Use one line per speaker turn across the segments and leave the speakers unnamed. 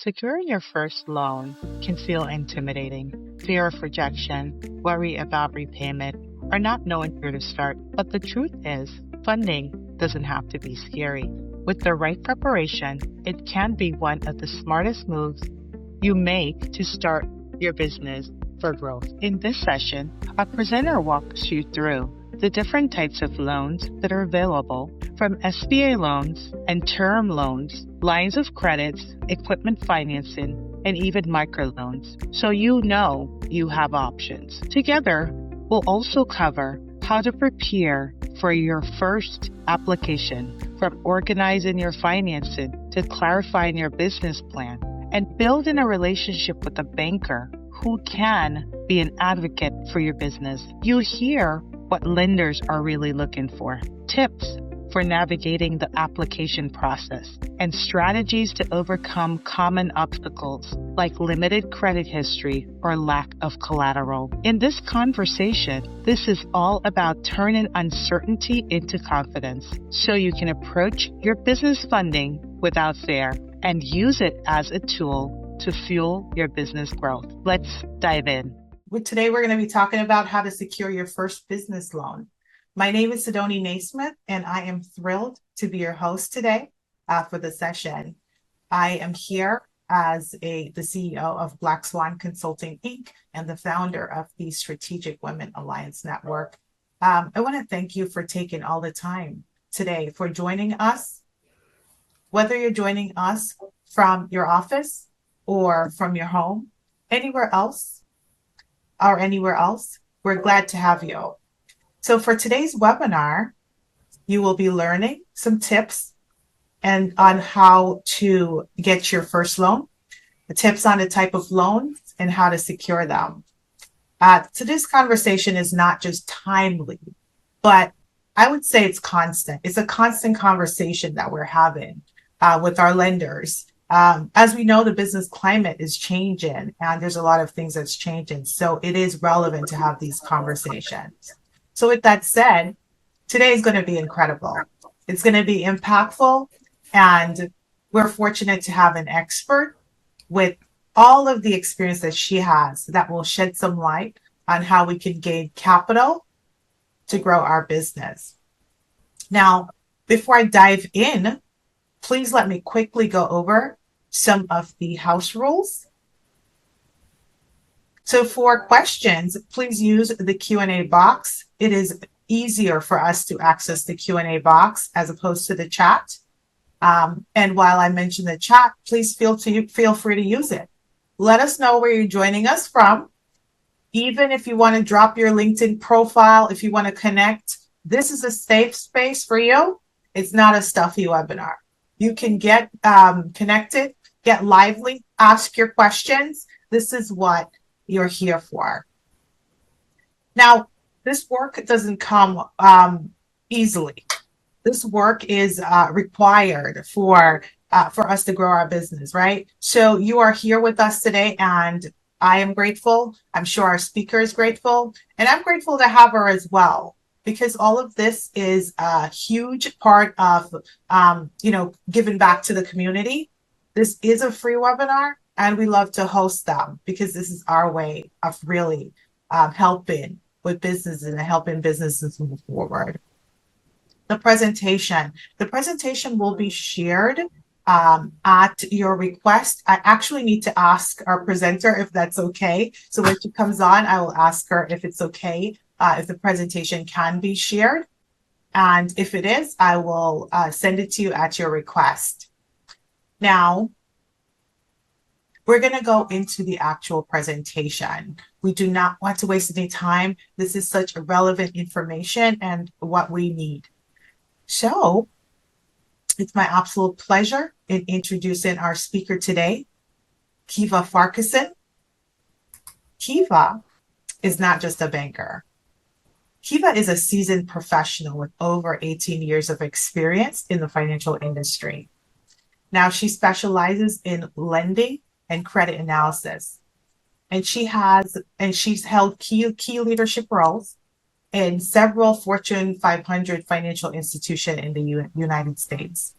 Securing your first loan can feel intimidating. Fear of rejection, worry about repayment, or not knowing where to start. But the truth is, funding doesn't have to be scary. With the right preparation, it can be one of the smartest moves you make to start your business for growth. In this session, our presenter walks you through the different types of loans that are available, from SBA loans and term loans, lines of credits, equipment financing, and even microloans, so you know you have options. Together, we'll also cover how to prepare for your first application, from organizing your financing to clarifying your business plan, and building a relationship with a banker who can be an advocate for your business. You'll hear what lenders are really looking for, tips for navigating the application process, and strategies to overcome common obstacles like limited credit history or lack of collateral. In this conversation, this is all about turning uncertainty into confidence so you can approach your business funding without fear and use it as a tool to fuel your business growth. Let's dive in.
Today, we're going to be talking about how to secure your first business loan. My name is Sidoni Naismith, and I am thrilled to be your host today for the session. I am here as the CEO of Black Swan Consulting, Inc., and the founder of the Strategic Women Alliance Network. I want to thank you for taking all the time today for joining us. Whether you're joining us from your office or from your home, anywhere else, we're glad to have you. So for today's webinar, you will be learning some tips on how to get your first loan, the tips on the type of loans and how to secure them. So this conversation is not just timely, but I would say it's constant. It's a constant conversation that we're having with our lenders. As we know, the business climate is changing and there's a lot of things that's changing. So it is relevant to have these conversations. So with that said, today is going to be incredible. It's going to be impactful, and we're fortunate to have an expert with all of the experience that she has that will shed some light on how we can gain capital to grow our business. Now, before I dive in, please let me quickly go over some of the house rules. So for questions, please use the Q&A box. It is easier for us to access the Q&A box as opposed to the chat. And while I mention the chat, please feel free to use it. Let us know where you're joining us from. Even if you want to drop your LinkedIn profile, if you want to connect, this is a safe space for you. It's not a stuffy webinar. You can get connected, get lively, ask your questions. This is what you're here for. Now, this work doesn't come easily. This work is required for us to grow our business, right? So you are here with us today, and I am grateful. I'm sure our speaker is grateful, and I'm grateful to have her as well, because all of this is a huge part of, giving back to the community. This is a free webinar, and we love to host them because this is our way of really helping with businesses and helping businesses move forward. The presentation will be shared at your request. I actually need to ask our presenter if that's okay. So when she comes on, I will ask her if it's okay, if the presentation can be shared. And if it is, I will send it to you at your request. Now, we're going to go into the actual presentation. We do not want to waste any time. This is such relevant information and what we need. So it's my absolute pleasure in introducing our speaker today, Kiva Farquharson. Kiva is not just a banker. Kiva is a seasoned professional with over 18 years of experience in the financial industry. Now, she specializes in lending and credit analysis. And she's held key leadership roles in several Fortune 500 financial institutions in the United States.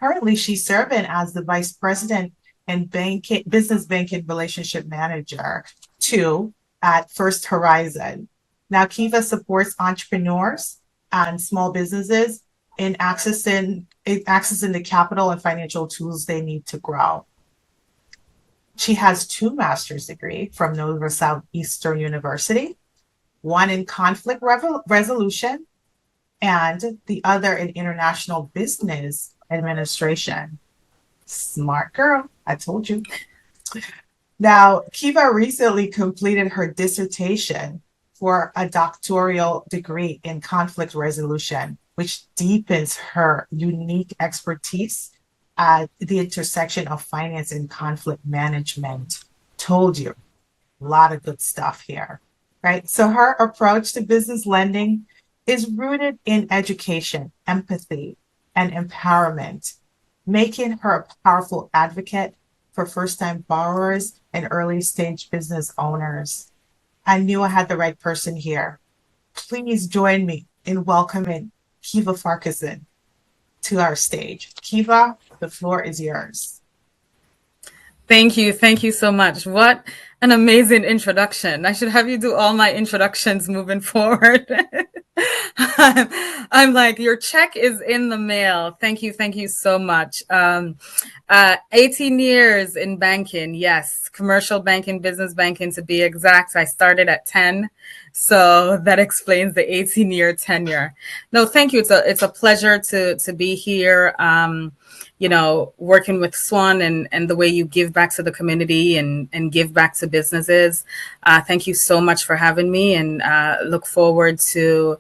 Currently, she's serving as the Vice President and business banking relationship manager 2 at First Horizon. Now, Kiva supports entrepreneurs and small businesses in accessing the capital and financial tools they need to grow. She has 2 master's degrees from Nova Southeastern University, one in conflict resolution and the other in international business administration. Smart girl, I told you. Now, Kiva recently completed her dissertation for a doctoral degree in conflict resolution, which deepens her unique expertise at the intersection of finance and conflict management. Told you, a lot of good stuff here, right? So her approach to business lending is rooted in education, empathy, and empowerment, making her a powerful advocate for first-time borrowers and early-stage business owners. I knew I had the right person here. Please join me in welcoming Kiva Farquharson to our stage. Kiva, the floor is yours.
Thank you. Thank you so much. What an amazing introduction. I should have you do all my introductions moving forward. I'm like, your check is in the mail. Thank you. Thank you so much. 18 years in banking. Yes. Commercial banking, business banking to be exact. I started at 10. So that explains the 18-year tenure. No, thank you. It's a pleasure to be here. Working with Swan and the way you give back to the community and give back to businesses. Thank you so much for having me, and look forward to,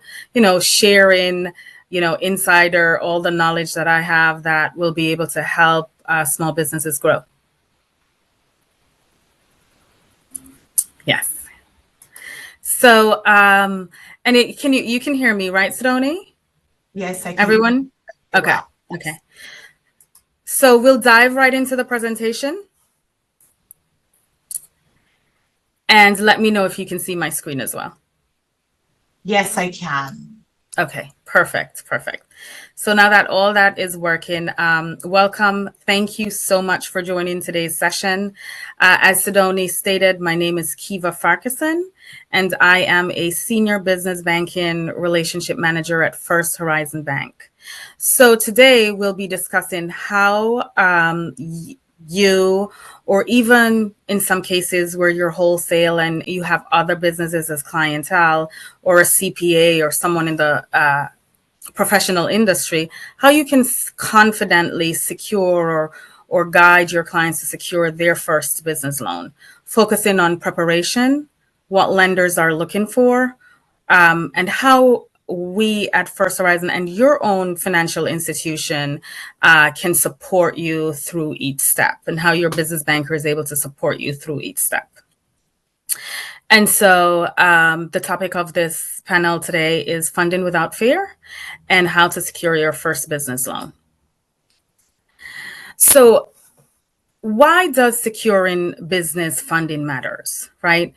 sharing, insider, all the knowledge that I have that will be able to help small businesses grow. Yes. So, you can hear me, right, Sidoni?
Yes, I can.
Everyone? Okay.
Well.
Okay. So we'll dive right into the presentation. And let me know if you can see my screen as well.
Yes, I can.
Okay, perfect. So now that all that is working, welcome. Thank you so much for joining today's session. As Sidoni stated, my name is Kiva Farquharson, and I am a senior business banking relationship manager at First Horizon Bank. So today we'll be discussing how you, or even in some cases where you're wholesale and you have other businesses as clientele, or a CPA or someone in the professional industry, how you can confidently secure or guide your clients to secure their first business loan, focusing on preparation, what lenders are looking for, and how we at First Horizon and your own financial institution can support you through each step, and how your business banker is able to support you through each step. And so the topic of this panel today is funding without fear and how to secure your first business loan. So why does securing business funding matters, right?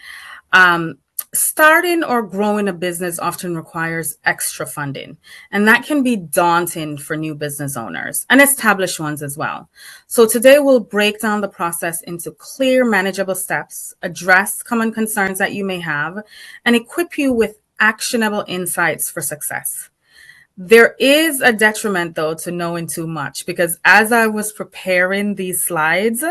Starting or growing a business often requires extra funding, and that can be daunting for new business owners and established ones as well. So today we'll break down the process into clear, manageable steps, address common concerns that you may have, and equip you with actionable insights for success. There is a detriment, though, to knowing too much, because as I was preparing these slides,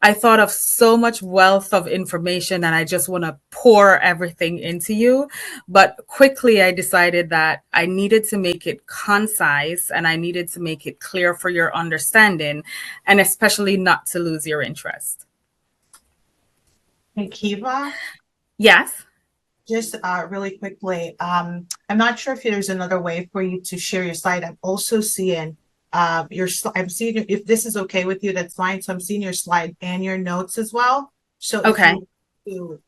I thought of so much wealth of information and I just want to pour everything into you. But quickly, I decided that I needed to make it concise and I needed to make it clear for your understanding, and especially not to lose your interest.
Hey, Kiva?
Yes.
Just really quickly, I'm not sure if there's another way for you to share your slide. I'm also seeing I'm seeing, if this is okay with you, that's fine. So I'm seeing your slide and your notes as well. So
okay,
if you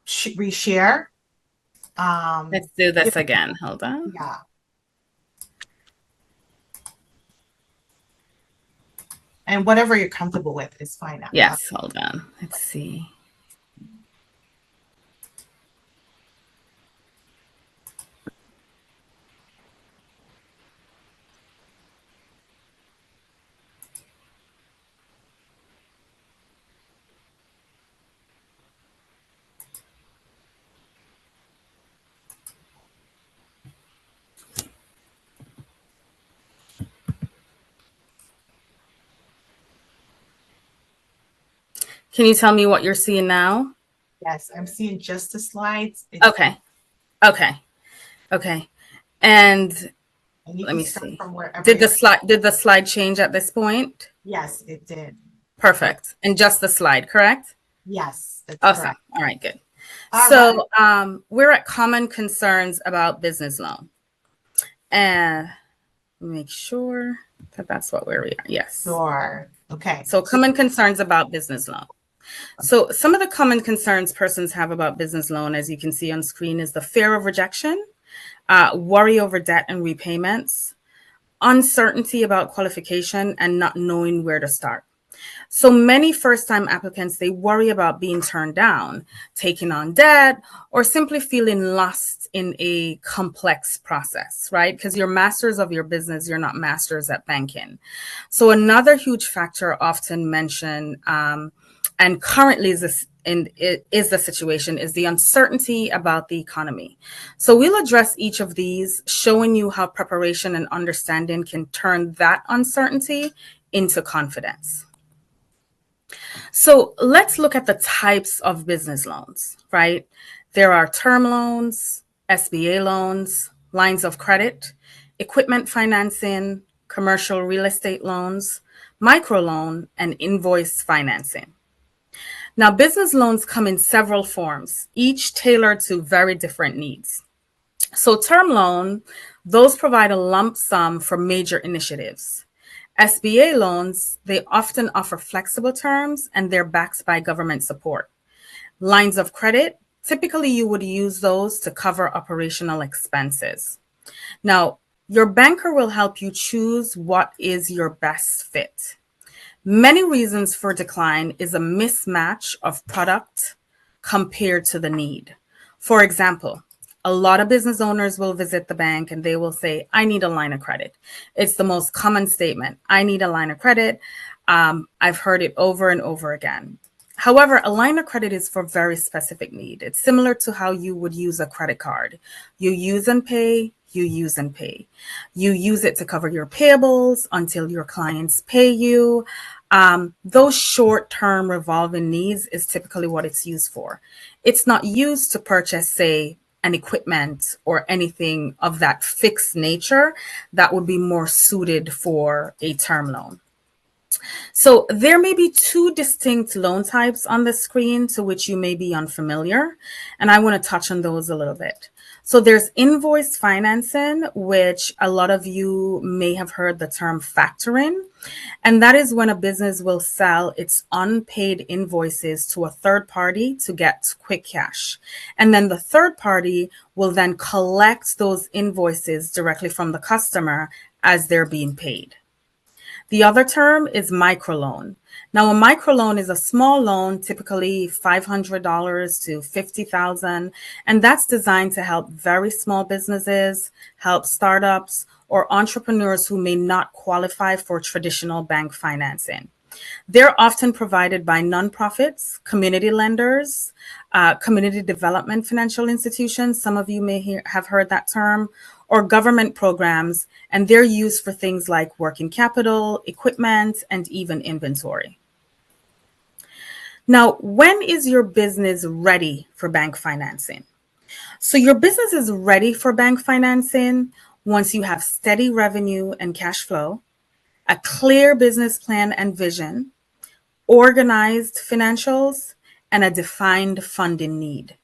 reshare.
Let's do this again. Hold on.
Yeah. And whatever you're comfortable with is fine.
Yes, hold on. Let's see. Can you tell me what you're seeing now?
Yes, I'm seeing just the slides.
Okay. Okay. And
I need
let
to
me
start
see.
from wherever
Did
you're.
the slide change at this point?
Yes, it did.
Perfect. And just the slide, correct?
Yes, that's
Awesome.
correct.
All right, good.
All right.
So we're at common concerns about business loan. And make sure that that's what where we are. Yes.
Sure. Okay.
So common concerns about business loan. So some of the common concerns persons have about business loan, as you can see on screen, is the fear of rejection, worry over debt and repayments, uncertainty about qualification, and not knowing where to start. So many first-time applicants, they worry about being turned down, taking on debt, or simply feeling lost in a complex process, right? Because you're masters of your business, you're not masters at banking. So another huge factor often mentioned, and currently is the situation, is the uncertainty about the economy. So we'll address each of these, showing you how preparation and understanding can turn that uncertainty into confidence. So let's look at the types of business loans, right? There are term loans, SBA loans, lines of credit, equipment financing, commercial real estate loans, microloan, and invoice financing. Now, business loans come in several forms, each tailored to very different needs. So term loan, those provide a lump sum for major initiatives. SBA loans, they often offer flexible terms and they're backed by government support. Lines of credit, typically you would use those to cover operational expenses. Now, your banker will help you choose what is your best fit. Many reasons for decline is a mismatch of product compared to the need. For example, a lot of business owners will visit the bank and they will say, I need a line of credit. It's the most common statement. I need a line of credit. I've heard it over and over again. However, a line of credit is for very specific need. It's similar to how you would use a credit card. You use and pay, you use and pay. You use it to cover your payables until your clients pay you. Those short-term revolving needs is typically what it's used for. It's not used to purchase, say, an equipment or anything of that fixed nature that would be more suited for a term loan. So there may be two distinct loan types on the screen to which you may be unfamiliar, and I want to touch on those a little bit. So there's invoice financing, which a lot of you may have heard the term factoring, and that is when a business will sell its unpaid invoices to a third party to get quick cash. And then the third party will then collect those invoices directly from the customer as they're being paid. The other term is microloan. Now, a microloan is a small loan, typically $500 to $50,000, and that's designed to help very small businesses, help startups, or entrepreneurs who may not qualify for traditional bank financing. They're often provided by nonprofits, community lenders, community development financial institutions. Some of you may have heard that term, or government programs, and they're used for things like working capital, equipment, and even inventory. Now, when is your business ready for bank financing? So your business is ready for bank financing once you have steady revenue and cash flow, a clear business plan and vision, organized financials, and a defined funding need.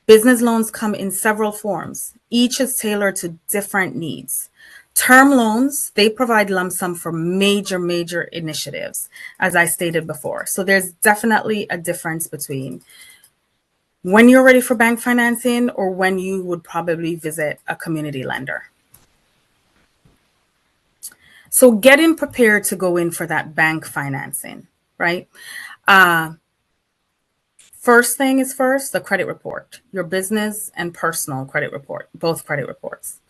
Business loans come in several forms. Each is tailored to different needs. Term loans, they provide lump sum for major initiatives, as I stated before. So there's definitely a difference between when you're ready for bank financing or when you would probably visit a community lender. So getting prepared to go in for that bank financing, right? First thing is first, the credit report, your business and personal credit report, both credit reports,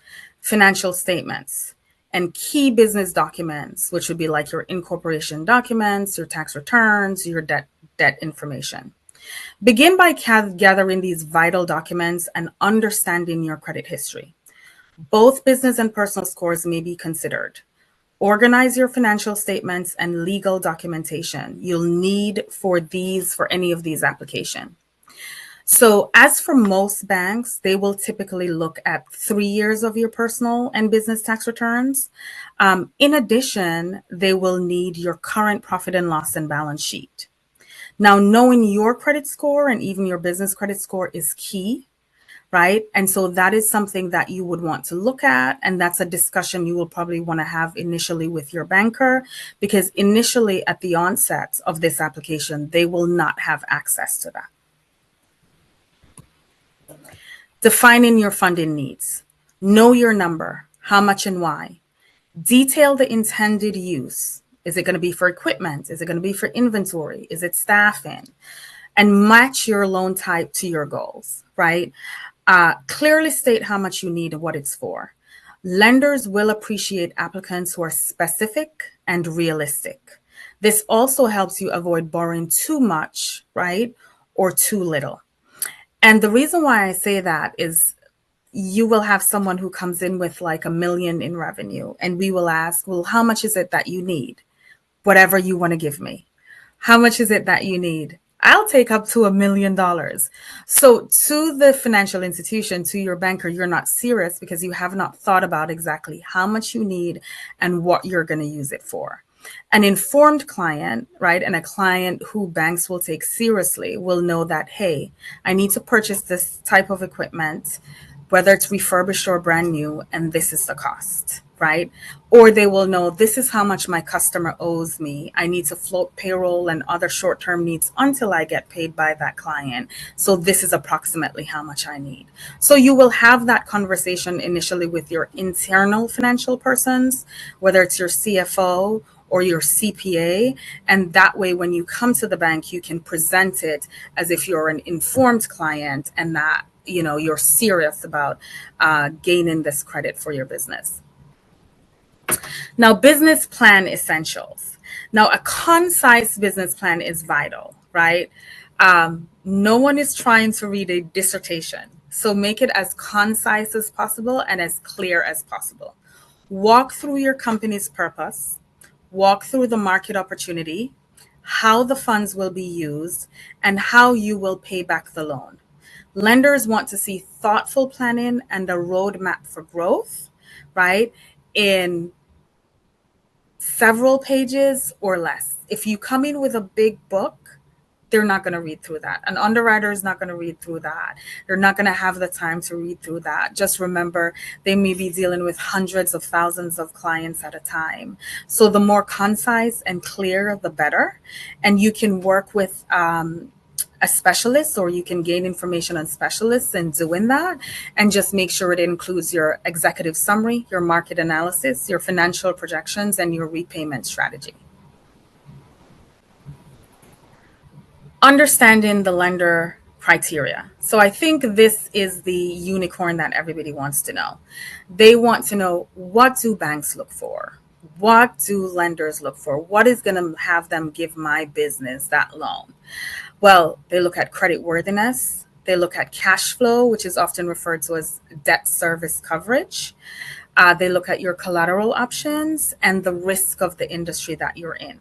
financial statements, and key business documents, which would be like your incorporation documents, your tax returns, your debt information. Begin by gathering these vital documents and understanding your credit history. Both business and personal scores may be considered. Organize your financial statements and legal documentation you'll need for any of these applications. So as for most banks, they will typically look at 3 years of your personal and business tax returns. In addition, they will need your current profit and loss and balance sheet. Now, knowing your credit score and even your business credit score is key, right? And so that is something that you would want to look at. And that's a discussion you will probably want to have initially with your banker, because initially at the onset of this application, they will not have access to that. Defining your funding needs. Know your number, how much and why. Detail the intended use. Is it going to be for equipment? Is it going to be for inventory? Is it staffing? And match your loan type to your goals, right? Clearly state how much you need and what it's for. Lenders will appreciate applicants who are specific and realistic. This also helps you avoid borrowing too much, right? Or too little. And the reason why I say that is you will have someone who comes in with like $1 million in revenue, and we will ask, well, how much is it that you need? Whatever you want to give me. How much is it that you need? I'll take up to $1 million. So to the financial institution, to your banker, you're not serious because you have not thought about exactly how much you need and what you're going to use it for. An informed client, right, and a client who banks will take seriously will know that, hey, I need to purchase this type of equipment, whether it's refurbished or brand new, and this is the cost, right? Or they will know this is how much my customer owes me. I need to float payroll and other short-term needs until I get paid by that client. So this is approximately how much I need. So you will have that conversation initially with your internal financial persons, whether it's your CFO or your CPA. And that way, when you come to the bank, you can present it as if you're an informed client and that, you know, you're serious about gaining this credit for your business. Now, business plan essentials. Now, a concise business plan is vital, right? No one is trying to read a dissertation. So make it as concise as possible and as clear as possible. Walk through your company's purpose, walk through the market opportunity, how the funds will be used, and how you will pay back the loan. Lenders want to see thoughtful planning and a roadmap for growth, right? In several pages or less. If you come in with a big book, they're not going to read through that. An underwriter is not going to read through that. They're not going to have the time to read through that. Just remember, they may be dealing with hundreds of thousands of clients at a time. So the more concise and clear, the better. And you can work with a specialist, or you can gain information on specialists in doing that, and just make sure it includes your executive summary, your market analysis, your financial projections, and your repayment strategy. Understanding the lender criteria. So I think this is the unicorn that everybody wants to know. They want to know, what do banks look for? What do lenders look for? What is going to have them give my business that loan? Well, they look at credit worthiness. They look at cash flow, which is often referred to as debt service coverage. They look at your collateral options and the risk of the industry that you're in.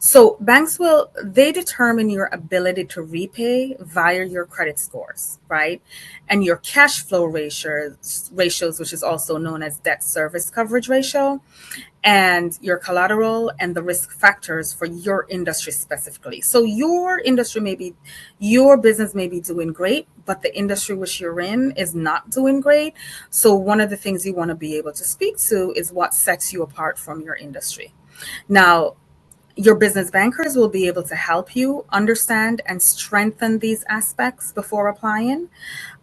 So banks they determine your ability to repay via your credit scores, right? And your cash flow ratios, which is also known as debt service coverage ratio, and your collateral and the risk factors for your industry specifically. So your business may be doing great, but the industry which you're in is not doing great. So one of the things you want to be able to speak to is what sets you apart from your industry. Now, your business bankers will be able to help you understand and strengthen these aspects before applying.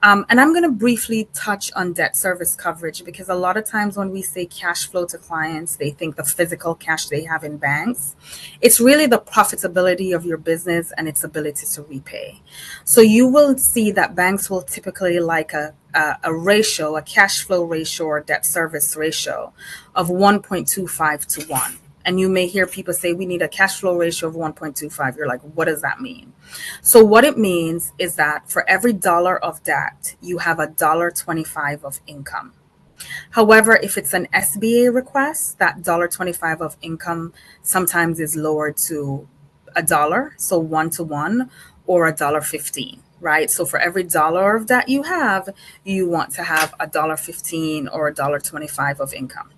And I'm going to briefly touch on debt service coverage, because a lot of times when we say cash flow to clients, they think the physical cash they have in banks. It's really the profitability of your business and its ability to repay. So you will see that banks will typically like a ratio, a cash flow ratio or debt service ratio of 1.25 to 1. And you may hear people say, we need a cash flow ratio of 1.25. You're like, what does that mean? So what it means is that for every dollar of debt, you have $1.25 of income. However, if it's an SBA request, that $1.25 of income sometimes is lowered to $1, so 1-to-1, or $1.15, right? So for every dollar that you have, you want to have $1.15 or $1.25 of income.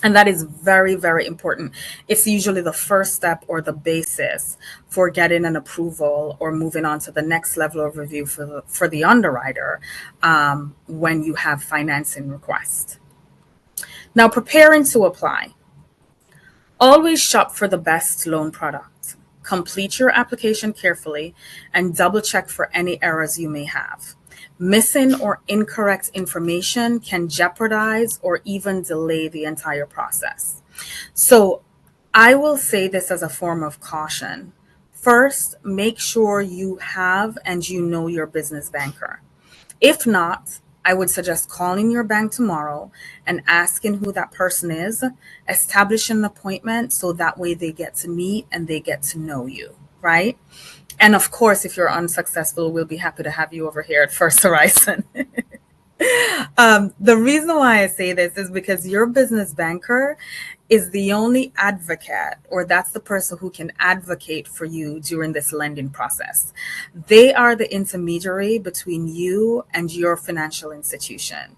And that is very, very important. It's usually the first step or the basis for getting an approval or moving on to the next level of review for the underwriter when you have financing requests. Now, preparing to apply. Always shop for the best loan product. Complete your application carefully and double check for any errors you may have. Missing or incorrect information can jeopardize or even delay the entire process. So I will say this as a form of caution. First, make sure you have and you know your business banker. If not, I would suggest calling your bank tomorrow and asking who that person is, establish an appointment so that way they get to meet and they get to know you, right? And of course, if you're unsuccessful, we'll be happy to have you over here at First Horizon. The reason why I say this is because your business banker is the only advocate, or that's the person who can advocate for you during this lending process. They are the intermediary between you and your financial institution.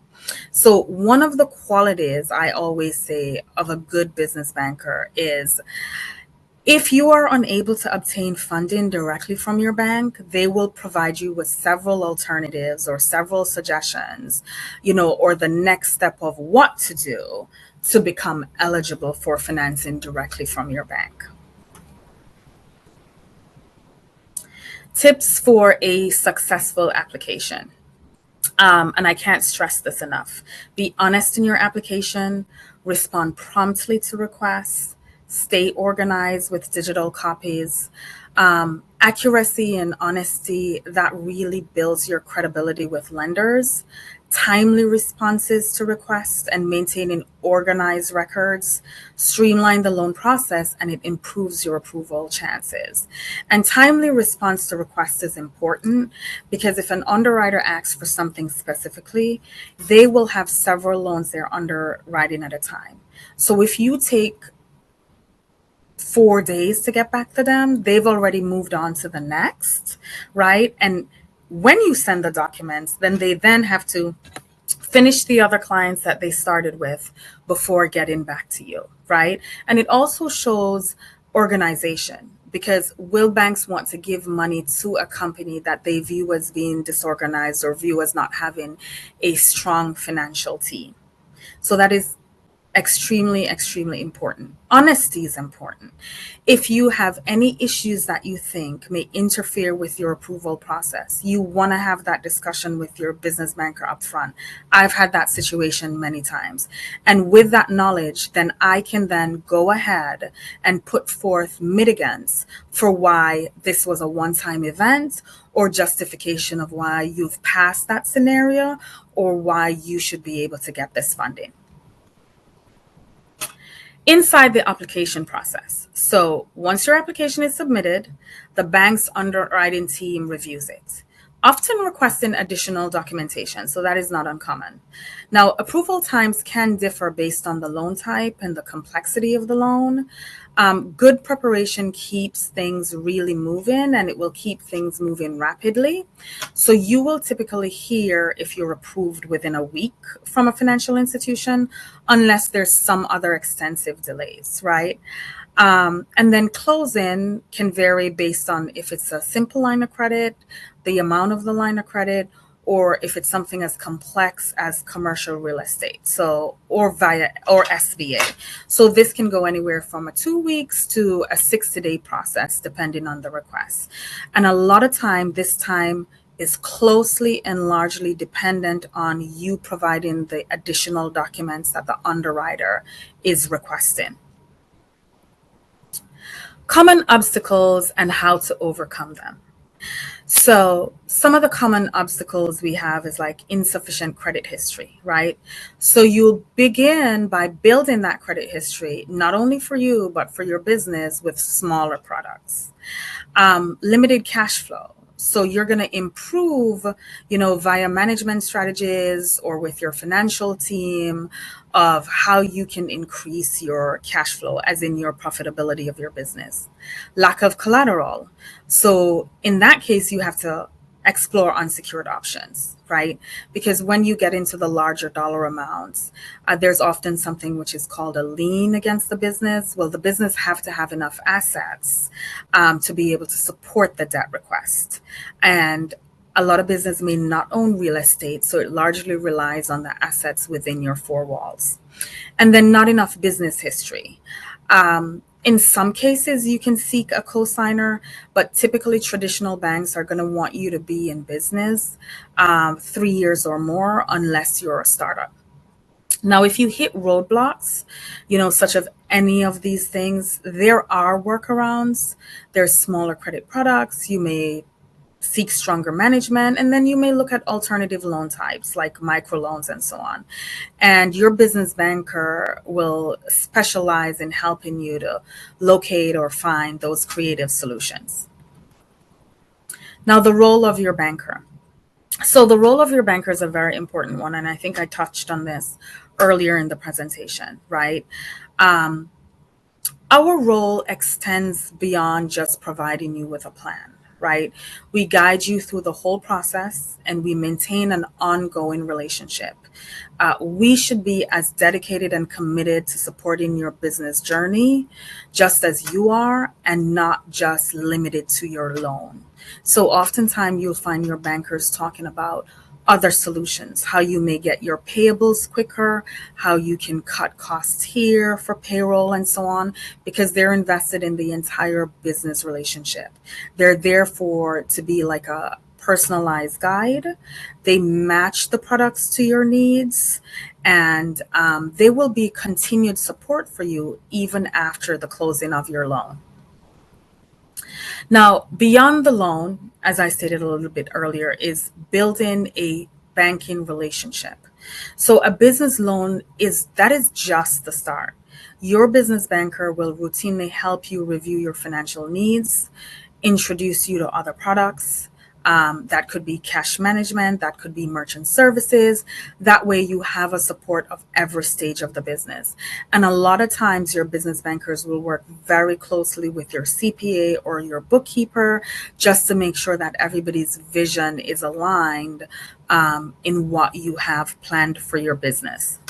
So one of the qualities I always say of a good business banker is, if you are unable to obtain funding directly from your bank, they will provide you with several alternatives or several suggestions, or the next step of what to do to become eligible for financing directly from your bank. Tips for a successful application. And I can't stress this enough. Be honest in your application, respond promptly to requests, stay organized with digital copies. Accuracy and honesty, that really builds your credibility with lenders. Timely responses to requests and maintaining organized records streamline the loan process, and it improves your approval chances. And timely response to requests is important because if an underwriter asks for something specifically, they will have several loans they're underwriting at a time. So if you take 4 days to get back to them, they've already moved on to the next, right? And when you send the documents, then they then have to finish the other clients that they started with before getting back to you, right? And it also shows organization, because will banks want to give money to a company that they view as being disorganized or view as not having a strong financial team? So that is extremely, extremely important. Honesty is important. If you have any issues that you think may interfere with your approval process, you want to have that discussion with your business banker up front. I've had that situation many times. And with that knowledge, then I can then go ahead and put forth mitigants for why this was a one-time event, or justification of why you've passed that scenario, or why you should be able to get this funding. Inside the application process. So once your application is submitted, the bank's underwriting team reviews it, often requesting additional documentation. So that is not uncommon. Now, approval times can differ based on the loan type and the complexity of the loan. Good preparation keeps things really moving, and it will keep things moving rapidly. So you will typically hear if you're approved within a week from a financial institution, unless there's some other extensive delays, right? And then closing can vary based on if it's a simple line of credit, the amount of the line of credit, or if it's something as complex as commercial real estate, or SBA. So this can go anywhere from 2 weeks to a 60-day process, depending on the request. And a lot of time, this time is closely and largely dependent on you providing the additional documents that the underwriter is requesting. Common obstacles and how to overcome them. So some of the common obstacles we have is like insufficient credit history, right? So you'll begin by building that credit history, not only for you, but for your business with smaller products. Limited cash flow. So you're going to improve, via management strategies or with your financial team of how you can increase your cash flow, as in your profitability of your business. Lack of collateral. So in that case, you have to explore unsecured options, right? Because when you get into the larger dollar amounts, there's often something which is called a lien against the business. Well, the business have to have enough assets to be able to support the debt request. And a lot of business may not own real estate, so it largely relies on the assets within your four walls. And then not enough business history. In some cases, you can seek a cosigner, but typically traditional banks are going to want you to be in business 3 years or more unless you're a startup. Now, if you hit roadblocks, such as any of these things, there are workarounds. There's smaller credit products. You may seek stronger management, and then you may look at alternative loan types like microloans and so on. And your business banker will specialize in helping you to locate or find those creative solutions. Now, the role of your banker. So the role of your banker is a very important one, and I think I touched on this earlier in the presentation, right? Our role extends beyond just providing you with a plan, right? We guide you through the whole process, and we maintain an ongoing relationship. We should be as dedicated and committed to supporting your business journey just as you are, and not just limited to your loan. So oftentimes you'll find your bankers talking about other solutions, how you may get your payables quicker, how you can cut costs here for payroll and so on, because they're invested in the entire business relationship. They're there to be like a personalized guide. They match the products to your needs, and they will be continued support for you even after the closing of your loan. Now, beyond the loan, as I stated a little bit earlier, is building a banking relationship. So a business loan is just the start. Your business banker will routinely help you review your financial needs, introduce you to other products. That could be cash management, that could be merchant services. That way you have a support of every stage of the business. And a lot of times your business bankers will work very closely with your CPA or your bookkeeper just to make sure that everybody's vision is aligned in what you have planned for your business.